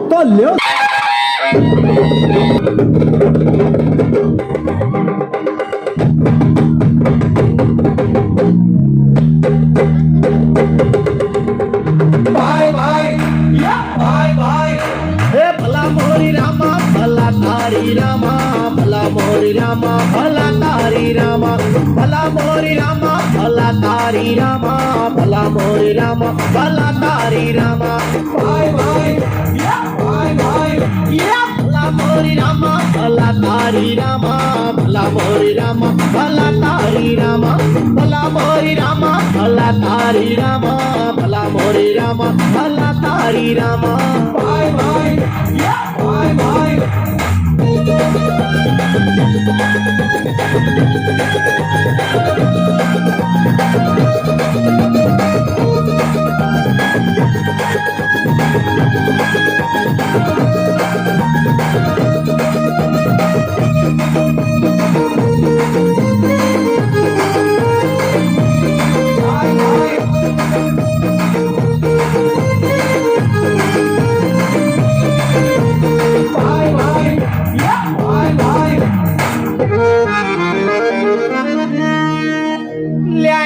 તો લ્યો ભાઈ ભાઈ ભાઈ ભાઈ હે ભલા મોરી રામા ભલા તારી રામા ભલા મોરી રામા ભલા તારી રામા ભલા મોરી રામા ભલા તારી રામા ભલા મોરી રામા ભલા તારી રામા ભાઈ ભાઈ ભાઈ ભાઈ ભલા મોરી રામા ભલા તારી રામા ભલા મોરી રામા ભલા તારી રામા ભલા મોરી રામા ભલા તારી રામા ભલા મોરી રામા ભલા તારી રામા ભાઈ ભાઈ ભાઈ ભાઈ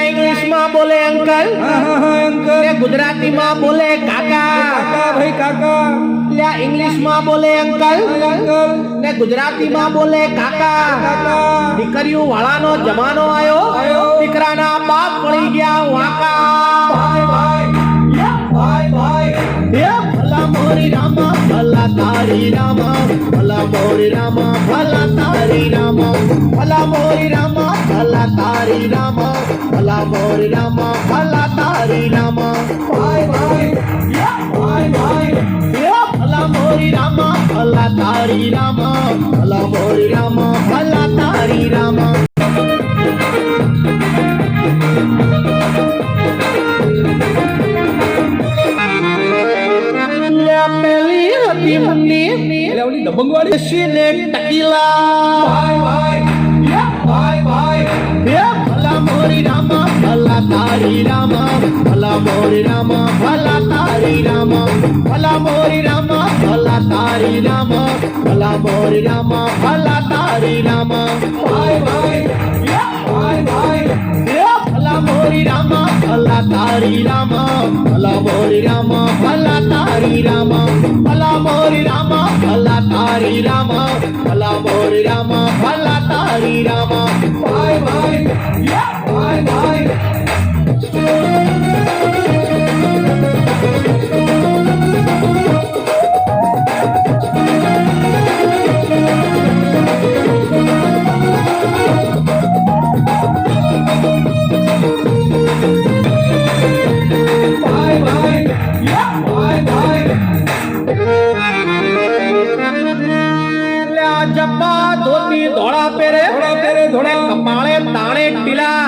इंग्लिश में बोले अंकल અંકલ गुजराती में बोले काका કાકા ભાઈ કાકા ल्या इंग्लिश में बोले अंकल અંકલ ने गुजराती में बोले काका કાકા દીકરીઓ વાળાનો જમાનો આયો દીકરાના બાપ પડી ગયા વાકા ભાઈ ભાઈ ભાઈ ભાઈ હે ભલા મોરી રામા ભલા તારી રામા ભલા મોરી રામા ભલા તારી રામા ભલા મોરી રામા ભલા તારી રામા ભલા મોરી રામા ભલા તારી રામા ભાઈ ભાઈ ભાઈ ભાઈ હે ભલા મોરી રામા ભલા તારી રામા ભલા મોરી રામા ભલા તારી રામા પેલી હતી મુન્ની એટલે ઓલી દબંગ વાળી શીને ટકીલા ભાઈ ભાઈ ભાઈ ભાઈ હે ભલા મોરી રામા ભલા તારી રામા ભલા મોરી રામા ભલા તારી રામા ભલા મોરી રામા ભલા તારી રામા ભલા મોરી રામા ભલા તારી રામા ભાઈ ભાઈ ભાઈ ભાઈ હે ભલા મોરી રામા ભલા તારી રામા ભલા મોરી રામા ભલા તારી રામા ભલા મોરી રામા ભલા તારી રામા ભલા મોરી રામા ભલા તારી રામા ભાઈ ભાઈ ભાઈ ભાઈ ભાઈ ભાઈ ભાઈ ભાઈ લ્યા જબ્બા ધોતી ધોળા પહેરે ધોળા પહેરે ધોળા કપાળે તાણે ટીલા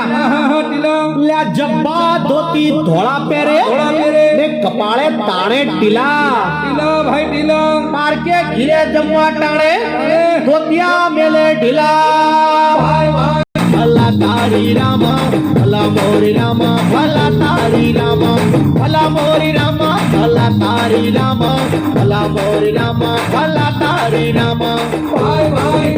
ટીલો લ્યા જબ્બા ધોતી ધોળા પહેરે ધોળા પહેરે ને કપાળે તાણે ટીલા ટીલો ભાઈ ટીલો પારકે ઘીરે જમવા ટાણે ધોતિયા મેલે ઢીલા ભાઈ ભાઈ ભલા તારી રામા ભલા મોરી રામા ભલા તારી રામા ભલા મોરી રામા ભલા તારી રામા ભલા મોરી રામા ભલા તારી રામા ભાઈ ભાઈ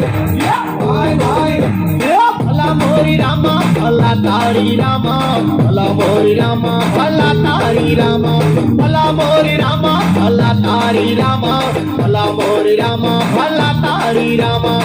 ભાઈ ભાઈ હે ભલા મોરી રામા ભલા તારી રામા ભલા મોરી રામા ભલા તારી રામા ભલા મોરી રામા ભલા તારી રામા ભલા મોરી રામા ભલા તારી રામા